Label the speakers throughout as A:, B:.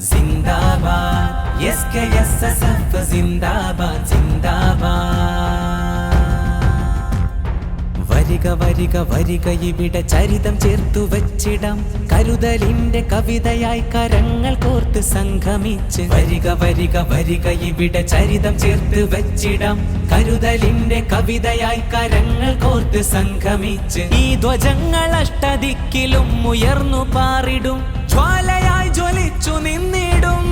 A: जिंदाबाद SKSSF जिंदाबाद जिंदाबाद വരിക വരിക വരിക ഇവിടെ ചരിതം ചേർത്തു വച്ചിടാം കരുതലിന്റെ കവിതയായി കരങ്ങൾ കോർത്ത് സംഗമിച്ച് വരിക വരിക വരിക ഇവിടെ ചരിതം ചേർത്ത് വച്ചിടാം കരുതലിന്റെ കവിതയായി കരങ്ങൾ കോർത്ത് സംഗമിച്ച് ഈ ധ്വജങ്ങൾ അഷ്ടദിക്കിലും ഉയർന്നു പാറിടും ജ്വാലയായി ജ്വലിച്ചു നിന്നിടും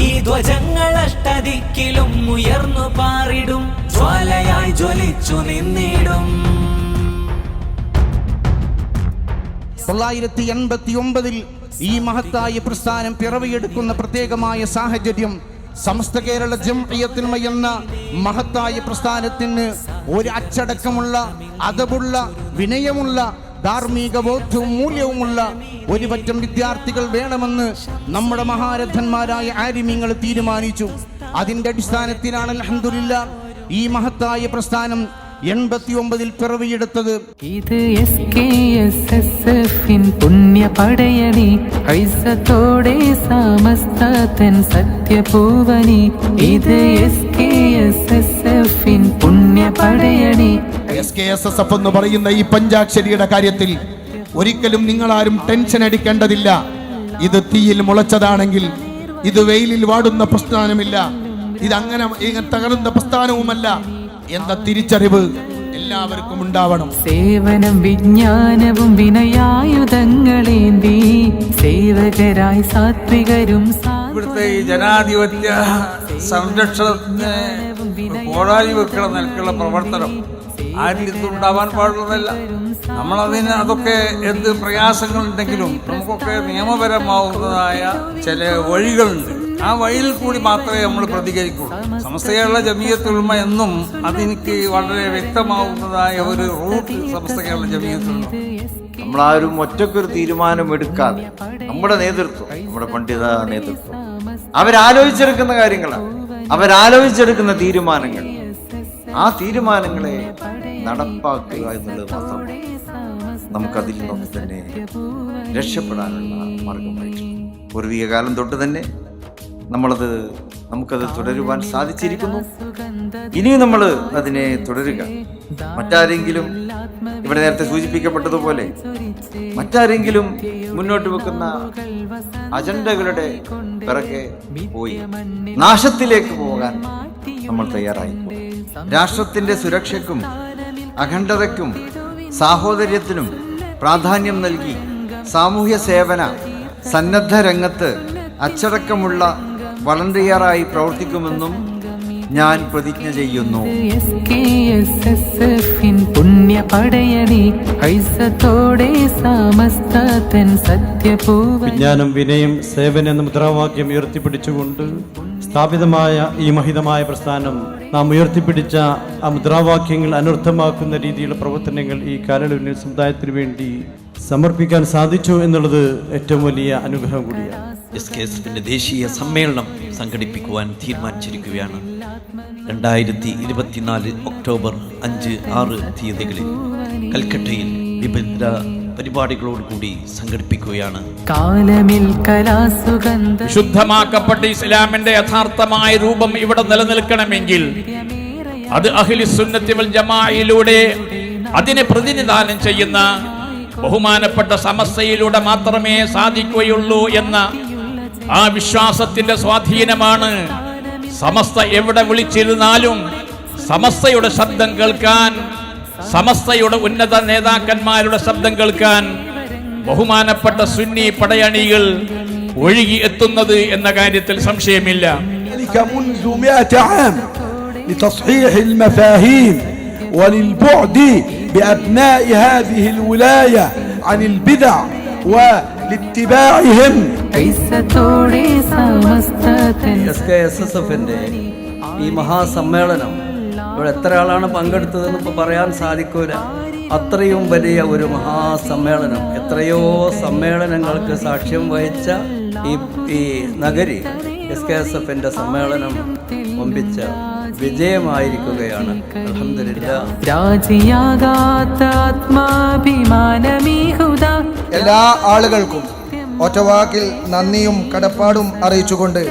A: ഈ ധ്വജങ്ങൾ അഷ്ടദിക്കിലും ഉയർന്നു പാറിടും ജ്വാലയായി ജ്വലിച്ചു നിന്നിടും
B: 989 ഈ മഹത്തായ പ്രസ്ഥാനം പിറവിയെടുക്കുന്ന പ്രത്യേകമായ സാഹചര്യം സമസ്ത കേരള ജംഇയ്യത്തുൽ ഉലമ എന്ന മഹത്തായ പ്രസ്ഥാനത്തിന് ഒരു അച്ചടക്കമുള്ള അദബുള്ള വിനയമുള്ള ധാർമ്മിക ബോധവും മൂല്യവുമുള്ള ഒരു പറ്റം വിദ്യാർത്ഥികൾ വേണമെന്ന് നമ്മുടെ മഹാരഥന്മാരായ ആലിമീങ്ങൾ തീരുമാനിച്ചു. അതിന്റെ അടിസ്ഥാനത്തിലാണ് അൽഹംദുലില്ലാഹ് ഈ മഹത്തായ പ്രസ്ഥാനം 89 പിറവിയെടുത്തത്.
C: ഇത് SKSSF പുണ്യ പടയണി ഐസത്തോടെ സമസ്തതൻ സത്യപൂവനി. ഇത് SKSSF പുണ്യ പടയണി.
D: SKSSF എന്ന് പറയുന്ന ഈ പഞ്ചാക്ഷരിയുടെ കാര്യത്തിൽ ഒരിക്കലും നിങ്ങളാരും ടെൻഷൻ അടിക്കേണ്ടതില്ല. ഇത് തീയിൽ മുളച്ചതാണെങ്കിൽ ഇത് വെയിലിൽ വാടുന്ന പ്രസ്ഥാനമില്ല, ഇതങ്ങനെ തകർന്ന പ്രസ്ഥാനവുമല്ല എന്ന തിരിച്ചറിവ് എല്ലാവർക്കും ഉണ്ടാവണം.
C: സേവനം വിജ്ഞാനവും വിനയായുധങ്ങളേന്തി സേവകരായി സാത്വികരും
E: ഇവിടുത്തെ ഈ ജനാധിപത്യ സംരക്ഷണത്തിന് പോരാളി വെക്കണ നിലക്കുള്ള പ്രവർത്തനം ആരും ഉണ്ടാവാൻ പാടുള്ളതല്ല. നമ്മളതിന് അതൊക്കെ എന്ത് പ്രയാസങ്ങളുണ്ടെങ്കിലും നമുക്കൊക്കെ നിയമപരമാവുന്നതായ ചില വഴികളുണ്ട്. ആ വഴിയിൽ കൂടി മാത്രമേ നമ്മൾ പ്രതികരിക്കുള്ളൂ. സമസ്ത കേരള ജംഇയ്യത്തുൽ ഉലമ എന്നും അതെനിക്ക് വളരെ വ്യക്തമാവുന്നതായ ഒരു റൂട്ട് സമസ്ത കേരള ജംഇയ്യത്തുൽ ഉലമ.
F: നമ്മളാരും ഒറ്റക്കൊരു തീരുമാനം എടുക്കാതെ നമ്മുടെ നേതൃത്വം, നമ്മുടെ പണ്ഡിത നേതൃത്വം അവരാലോചിച്ചെടുക്കുന്ന കാര്യങ്ങളാണ്, അവരാലോചിച്ചെടുക്കുന്ന തീരുമാനങ്ങൾ, ആ തീരുമാനങ്ങളെ നടപ്പാക്കുക എന്നുള്ളത് മാത്രം നമുക്കതിൽ നിന്നൊക്കെ തന്നെ രക്ഷപ്പെടാനുള്ള മാർഗമായിട്ടുണ്ട്. പൂർവിക കാലം തൊട്ട് തന്നെ നമുക്കത് തുടരുവാൻ സാധിച്ചിരിക്കുന്നു. ഇനിയും നമ്മൾ അതിനെ തുടരുക. മറ്റാരെങ്കിലും ഇവിടെ നേരത്തെ സൂചിപ്പിക്കപ്പെട്ടതുപോലെ മറ്റാരെങ്കിലും മുന്നോട്ട് വെക്കുന്ന അജണ്ടകളുടെ പിറകെ പോയി നാശത്തിലേക്ക് പോകാൻ നമ്മൾ തയ്യാറായി. രാഷ്ട്രത്തിന്റെ സുരക്ഷയ്ക്കും അഖണ്ഡതയ്ക്കും സാഹോദര്യത്തിനും പ്രാധാന്യം നൽകി സാമൂഹ്യ സേവന സന്നദ്ധ രംഗത്ത് അച്ചടക്കമുള്ള വളണ്ടിയറായി പ്രവർത്തിക്കുമെന്നും ഞാൻ പ്രതിജ്ഞ ചെയ്യുന്നു.
C: SKSSF പുണ്യ പടയണി ഐസത്തോടെ സമസ്തതൻ സത്യപൂവനി.
G: വിജ്ഞാനം വിനയം സേവനം എന്ന മുദ്രാവാക്യം ഉയർത്തിപ്പിടിച്ചുകൊണ്ട് സ്ഥാപിതമായ ഈ മഹിതമായ പ്രസ്ഥാനം നാം ഉയർത്തിപ്പിടിച്ച ആ മുദ്രാവാക്യങ്ങൾ അനർത്ഥമാക്കുന്ന രീതിയിലുള്ള പ്രവർത്തനങ്ങൾ ഈ കാലയളവിൽ സമുദായത്തിന് വേണ്ടി സമർപ്പിക്കാൻ സാധിച്ചു എന്നുള്ളത് ഏറ്റവും വലിയ അനുഗ്രഹം കൂടിയാണ്.
H: SKSFന്റെ ദേശീയ സമ്മേളനം സംഘടിപ്പിക്കുവാൻ തീരുമാനിച്ചിരിക്കുകയാണ്. 2024 ഒക്ടോബർ 5, 6 തീയതികളിൽ കൽക്കട്ടയിൽ വിവിധ പരിപാടികളോടുകൂടി സംഘടിപ്പിക്കുകയാണ്.
E: ശുദ്ധമാക്കപ്പെട്ട ഇസ്ലാമിന്റെ യഥാർത്ഥമായ രൂപം ഇവിടെ നിലനിൽക്കണമെങ്കിൽ അത് അഹ്ലി സുന്നത്തി വൽ ജമാഅയിലൂടെ അതിനെ പ്രതിനിധാനം ചെയ്യുന്ന ബഹുമാനപ്പെട്ട സമസ്തയിലൂടെ മാത്രമേ സാധിക്കുകയുള്ളൂ എന്ന ആ വിശ്വാസത്തിന്റെ സ്വാധീനമാണ് സമസ്ത എവിടെ വിളിച്ചിരുന്നാലും സമസ്തയുടെ ശബ്ദം കേൾക്കാൻ, സമസ്തയുടെ ഉന്നത നേതാക്കന്മാരുടെ ശബ്ദം കേൾക്കാൻ ബഹുമാനപ്പെട്ട സുന്നി പടയണികൾ ഒഴുകി എത്തുന്നത് എന്ന കാര്യത്തിൽ സംശയമില്ല.
D: وللبعد بأبناء هذه الولاية عن البدع ولاتباعهم.
I: SKSSFന്റെ ഈ മഹാസമ്മേളനം ഇവിടെ എത്ര ആളാണ് പങ്കെടുത്തതെന്ന് ഇപ്പോൾ പറയാൻ സാധിക്കൂല. അത്രയും വലിയ ഒരു മഹാസമ്മേളനം, എത്രയോ സമ്മേളനങ്ങൾക്ക് സാക്ഷ്യം വഹിച്ച ഈ നഗരി SKSFന്റെ സമ്മേളനം ഒമ്പിച്ച വിജയമായിരിക്കുകയാണ്. അൽഹംദുലില്ലാഹ്.
C: രാജിയാകാത്ത ആത്മാഭിമാനമീഹുദ
D: എല്ലാ ആളുകൾക്കും
J: ഒറ്റവാക്കിൽ നന്ദിയും കടപ്പാടും അറിയിച്ചുകൊണ്ട്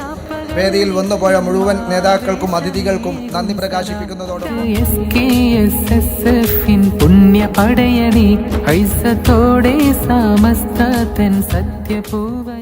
J: വേദിയിൽ വന്നുപോയ മുഴുവൻ നേതാക്കൾക്കും അതിഥികൾക്കും നന്ദി പ്രകാശിപ്പിക്കുന്നതോടൊപ്പം
C: SKSSF-ൻ പുണ്യ പടയണി ഐസത്തോടെ സമസ്ത തൻ സത്യപൂവ